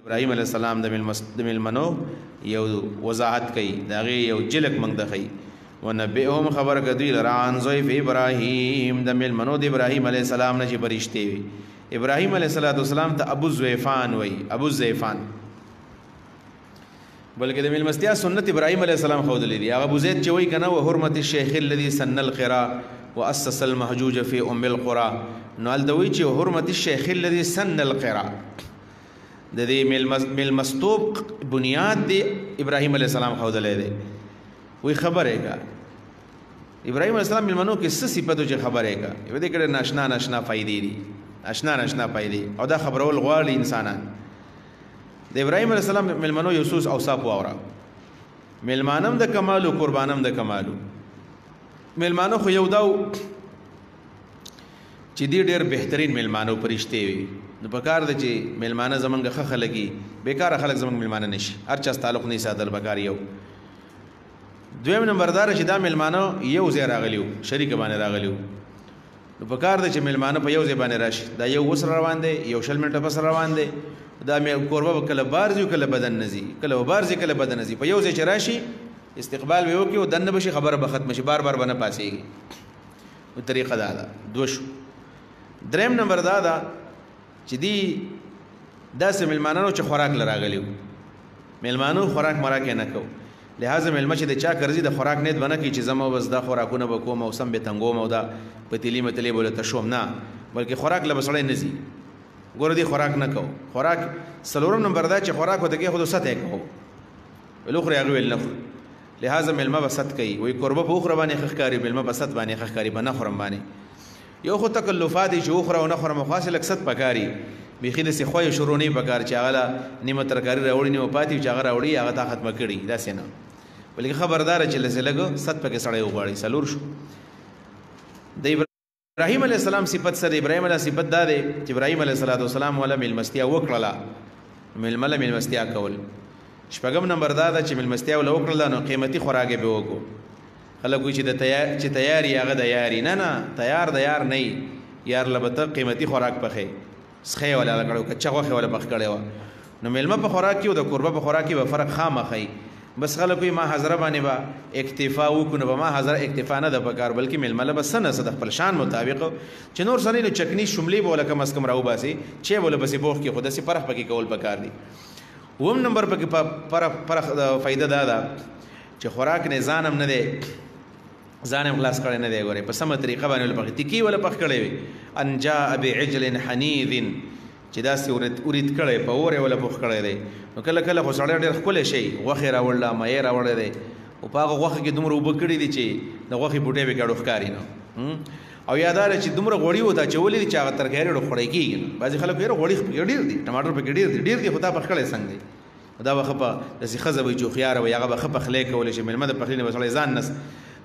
ابراهیم علیه السلام د میلمنو یو وضاحت کوي د هغې یو جلک موږ ته ښیي ونبئهم خبر که دوی لره عن ضیف ابراهیم د میلمنو د ابراهیم علیه السلام نه چې فرشتې وي ابراهیم علیه السلام ته ابو الضیفان وایي ابو الضیفان بلکې د میلمستیا سنت ابراهیم علیه السلام ښودلی دي هغه ابو زید چې وایي که نه وحرمت الشیخ الذي سن القرا واسس المحجوج في ام القرى نو هلته وایي چې وحرمت الشیخ الذي سن القرا د دې میلمستوب بنیاد دی ابراهیم علیه السلام ښودلی دی وی خبرې کا ابراهیم علیه السلام میلمنو کې څه صفتو چې خبرې کا یو دې کړه ناشنا فایدې دي اشنا فایدې او دا خبرول غواړي انسانان د ابراهیم علیه السلام میلمنو یو څو اوصاف واوره میلمانم د کمالو قربانم د کمالو میلمانو خو یو داو چې دی ډېر بهترین میلمانو پرشتې وي نو پکار دی چې میلمانه زمونږ ښه خلک وي بېکاره خلک زمونږ میلمانه نه شي هر چا تعلق نه ساتل پکار یو دویم نمبر دار چې دا میلمانه یو ځای راغلی وو شریکه باندې راغلی وو نو پکار دی چې میلمانه په یو ځای باندې راشي دا یو اوس روان دی یو شل منټه پس روان دی دا کوربه به کله بار ځي کله بدن نه ځي کله بار ځي کله بدن نه ځي په یو ځای چې راشي استقبال به وکړي او دننه به شي خبره به ختمه شي بار به نه پاسېږي طریقه دا ده دوه شو دریم نمبر دا ده چې دی داسې میلمانانو چې خوراک له راغلي وو میلمانو خوراک مراک یې نه کوو لہذا میلمه چې د چا کرځي د خوراک نیت به نه کوي چې زما بس دا خوراکونه به کوم او سم به تنګوم او دا پتیلي متلې به له تشوم نه بلکې خوراک له به سړی نه ځي ګوره دی خوراک نه کوو خوراک څلورم نمبر دا چې خوراک ورته کې خو سطح کوو ولو خورې هغه ویل نه خوري لہذا میلمه به ست کوي وایي کوربه په وخوره باندې ښه ښکاري میلمه په ست باندې ښه ښکاري به نه خورم باندې یو خو تکلفات دي چې وخوره او نه خورم خو هسې لږ ست پکاري بیخي داسې خوی شروع نه پکار چې هغه له نیمه ترکاري راوړي نیمه پاتې چې هغه راوړي هغه تا ختمه کړي داسې نه بلکې خبرداره چې لږ لږ ست پکې سړی وغواړي څلور شو د ابراهیم علیه السلام صفت سره ابراهیم علیه صفت دا دی چې ابراهیم علیه السلام والا میلمستیا وکړله میلمه له میلمستیا کول شپږم نمبر دا ده چې میلمستیا وله وکړله نو قیمتي خوراک یې به وکړو خلک وایي چې تیار یې هغه د یاري نه تیار د یار نه یار له به ته قیمتي خوراک پخې سخی ولا کړو کچا غوښه ولا پخ کړی و نو میلمه په خوراک کې او د قربه په خوراک کې به فرق خامخی بس خلک وایي ما حضره باندې به اکتفا وکړو نو به ما حضره اکتفا نه ده پکار بلکې میلمه له به څه نه څه د خپل شان مطابق چې نور سړی نو چکني شملې به وله کم از کم راوباسي چې به وله پسې پوخ کې خو داسې پرخ پکې کول پکار دي اووم نمبر پکې پرخ فایده دا ده چې خوراک نه ځانم نه دی ځان هم خلاص کړی نه دی ګورې په سمه طریقه باندې وله پخې تکي وله پخ کړی وي ان جاء بعجل حنیذ چې داسې ورید کړی په اور یې وله پخ کړی دی نو کله کله خو سړی ډېر ښکلی شي غوښې راوړله مایې راوړی دی او په هغه غوښه کې دومره اوبه کړي دي چې د غوښې بوټی به ګډو ښکاري نه او یا دا چې دومره غوړي وته اچولي دي چې هغه ترکاري ډېر خوړی کېږي نه بعضې خلک یاره غوړي ډېر دي ټماټر پکې ډېر دي خو دا پخ کړی څنګه دی دا به ښه په داسې ښځه به چې هوښیاره وي هغه به ښه پخلی کولی شي میلمه د پخلي نه به سړی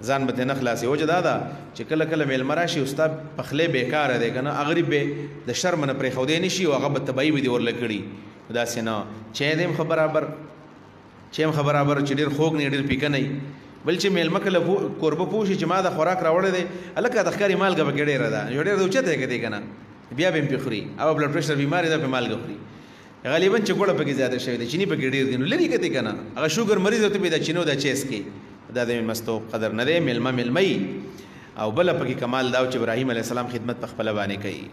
ځان به نه خلاصي وجه دا ده چې کله کله میلمه راشي ستا پخلی بېکاره دی که نه هغه به د شرم نه پرېښودی نه شي او هغه به طبعي به دې ورله کړي داسې نه چای دی هم ښه برابر چې ډېر خوږ نه ډېر پیکه نه بل چې میلمه کله کوربه پوه شي چې ما د خوراک راوړی دی هلکه د ښکاري مالګه پکې ډېره ده یو ډېر د اوچته یې که دی که نه بیا به هم پې خوري او بلډ پرېشر بیمار دی پې مالګه خوري غالبا چې ګوړه پکې زیاده شوې ده چیني پکې ډېر دي نو لرې که دی که نه هغه شوګر مریض ته به دا چینو دا چیس کې دا د میلمستوب قدر نه دی میلمه او بله پکې کمال دا چې ابراهیم علیه السلام خدمت په خپله باندې کوي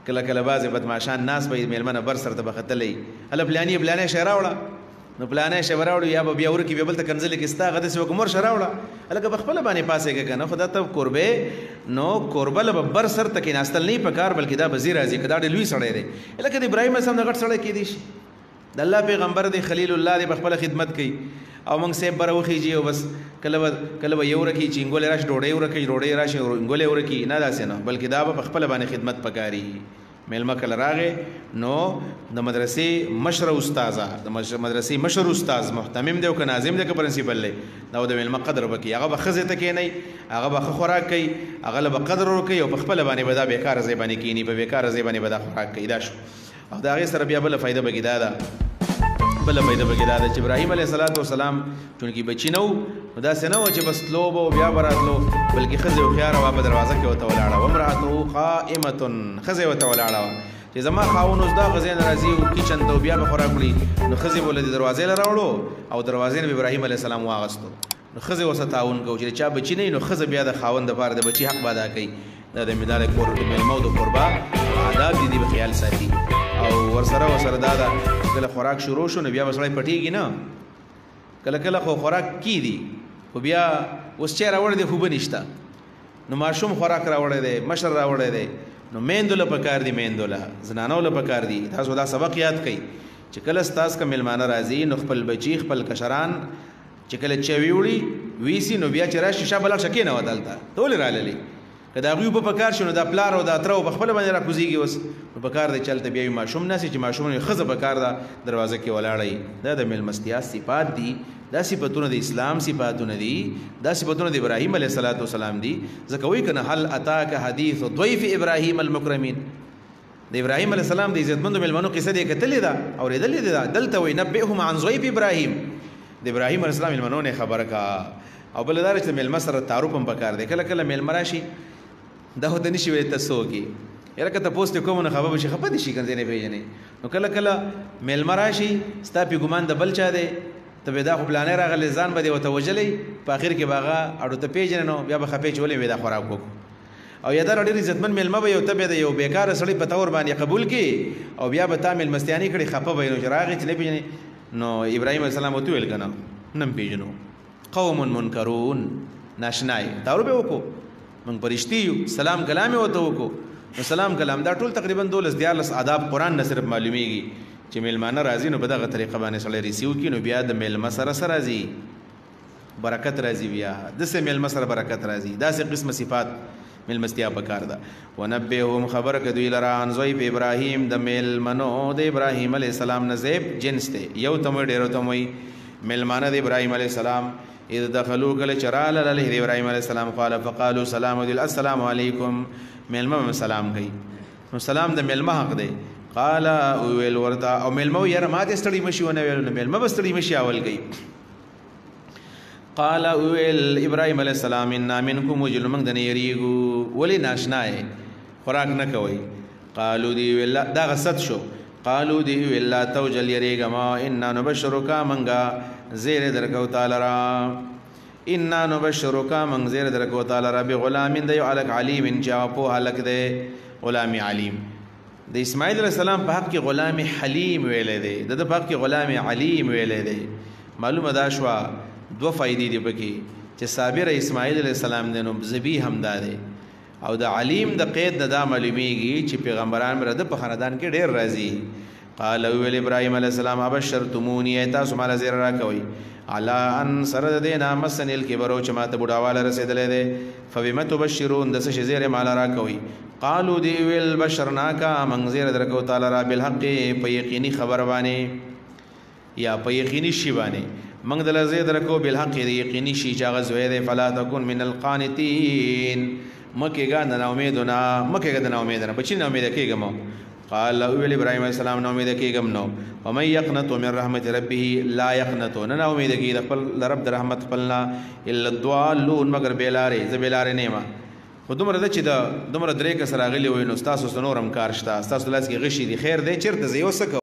کله کله بعضې بدماشان ناس به میلمه نه بر سر ته به ختلی هله پلانې شی راوړه نو پلانې شی به راوړو یا به بیا ورکي بیا بل ته کنځلې کې ستا هغه داسې وکړه مور شه راوړه هلکه په خپله باندې پاسېږه که نه خو دا ته کوربې نو کوربه له به بر سر ته کېناستل نه پکار بلکې دا به ځي راځي که دا ډېر لوی سړی دی لکه د ابراهیم علیه السلام د غټ سړی کېدی شي د الله پیغمبر دی خلیل الله دی په خپله خدمت کوي او موږ صاحب به راوخیږي او بس کله به یو ورکي چې انګولې راشي ډوډۍ راشي انګولې ورکي نه داسې نه بلکې دا به په خپله باندې خدمت پکاري میلمه کله راغی نو د مدرسې مشر استاذ محتمم دی او که ناظم دی که پرنسپل دی دا د میلمه قدر وکړي هغه به ښځې ته کښېنئ هغه به ښه خوراک کوي هغه له به قدر ورکوي او په خپله باندې به دا بېکاره ځای باندې کښېني په بېکاره ځای باندې به دا خوراک کوي دا شو او د هغې سره بیا بله فایده پکې دا ده چې ابراهیم علیه السلام چونکې بچي نه و نو داسې نه و چې بس تلو به بیا به راتلو بلکې ښځې هوښیاره وه په دروازه کې ورته ولاړه وه امرأته قائمة ښځې ورته ولاړه وه چې زما خاون اوس دا غزین راځي او کچن ته بیا به خوراک وړي نو ښځې به له دې دروازې له راوړو او دروازې نه ابراهیم علیه السلام واغستو نو ښځې ورسره تعاون کوو چې چا بچي نه وي نو ښځه بیا د خاوند دپاره د بچي حق به ادا کوي دا د مدار کور د میلمو د قربا آداب دي به خیال ساتي او ورسره دا کله خوراک شروع شو نو بیا به سړی پټېږي نه کله خو خوراک کی دي خو بیا اوس چای راوړی دی خو به نشته نو ماشوم خوراک راوړی دی مشر راوړی دی نو میندو له پکار دي میندو له زنانو له پکار دي تاسو دا سبق یاد کړئ چې کله ستاسو که میلمانه راځي نو خپل بچي خپل کشران چې کله چوي وړي ویسي نو بیا چې راشي شا بلغ شکې نه ودلته ته ولې راللی که د هغوی په کار شي نو دا پلار او دا تره او په خپله باندې راکوزېږي اوس نو په کار دی چې هلته بیا وي ماشوم ناسي چې ماشوم ښځه په کار ده دروازه کې ولاړه دا د میلمستیا صفات دي دا صفتونه د اسلام صفاتونه دي دا صفتونه د ابراهیم علیه السلام دي ځکه وایي که نه هل اتاک حدیث ضیف ابراهیم المکرمین د ابراهیم علیه السلام د عزتمندو میلمنو قصه دې کتلې ده اورېدلې ده دلته وایي نبئهم عن ضیف ابراهیم د ابراهیم علیه السلام میلمنو نه خبره کا او بله دا چې میلمه سره تعارف هم پکار دی کله میلمه راشي دا خو ته نشي ویلی ته څوک یې یاره که تپوس دې کوم نو خفه به شي خفه دې شي که نه پېژنې نو کله میلمه راشي ستا پې ګمان د بل چا دی ته به دا خو پلانې راغلی ځان به دې ورته وژلی په اخر کې به هغه اړو ته پېژنې نو بیا به خفې چې ولې مې دا خوراک وکړو او یا دا ډېر عزتمن میلمه به یو ته بیا د یو بېکاره سړي په طور باندې قبول کړي او بیا به تا میلمستیاني کړي خفه به نو چې راغی چې نه پېژنې نو ابراهیم علیه السلام ورته وویل که نه نه پېژنو قوم منکرون ناشنای تعارف یې وکړو موږ پرشتي یو سلام کلام یې ورته وکړو نو سلام کلام دا ټول تقریبا 12 آداب قرآن نه صرف معلومیږي چې میلمانه راځي نو په دغه طریقه باندې سړی ریسیو کړي نو بیا د میلمه سره راځي برکت راځي بیا داسې میلمه سره برکت راځي داسې قسمه صفات میلمستیا پکار ده ونبئهم خبر که دوی لره عن ضیف ابراهیم د میلمنو د ابراهیم علیه السلام نه ضیف جنس دی یو ته وایي ډېرو ته وایي میلمانه د ابراهیم علیه السلام اذ دخلوا کله چې راغلل علیه د ابراهیم علیه السلام قال فقالوا سلام السلام علیکم میلمه سلام کوي نو سلام د میلمه حق دی قال ویل ورته او میلمه یاره ما دې ستړي مشي ونه ویل نو میلمه به ستړي مشي اول کوي قال ویل ابراهیم علیه السلام انا منکم وجل موږ د نه یریږو ولې ناشنا یې خوراک نه کوئ قالو دی ویل دا غصت شو قالو دی ویل لا توجل یریږه ما انا نبشرک منګه زیر درکو تعالی را انا نبشرک من زیر درکو تعالی را بغلام د یو الک علیم چا په الک ده غلام علیم د اسماعیل علیه السلام په حق کې غلام حلیم ویلې ده د په حق کې غلام علیم ویلې ده معلومه دا شو دو فائدې دي پکې چې صابر اسماعیل علیه السلام د نو ذبی هم ده او د علیم د قید د معلومیږي چې پیغمبران مر د په خاندان کې ډېر راځي قال ویل ابراهیم علیه السلام ابشرتمونی تاسو مال زیر را کوي علا ان سرد دینا مسن الکبر او چې ماته بډاواله رسیدلې ده فبما تبشرون د څه زیر مال را کوي قالو دی ویل بشرناکا من زیر درکو تعالی را بالحق په یقیني خبر باندې یا په یقیني شی باندې من دل زیر درکو بالحق دی یقیني شی چاغه زوی ده فلا تکون من القانتين مکه نه امیدونه مکه نه امیدونه بچی نه امید کېږم قال ویل ابراهیم علیه السلام نو امید کېږم نو ومن یقنط من رحمت ربه لا یقنط نه امید کېږي د خپل رب د رحمت خپلنا الا الضالون مگر بیلارې ز بیلارې نیمه خو دومره ده چې د دومره درې کس راغلي وي نو ستاسو نورم کار شته ستاسو لاس کې غشي دي خیر دی چېرته زه یو څه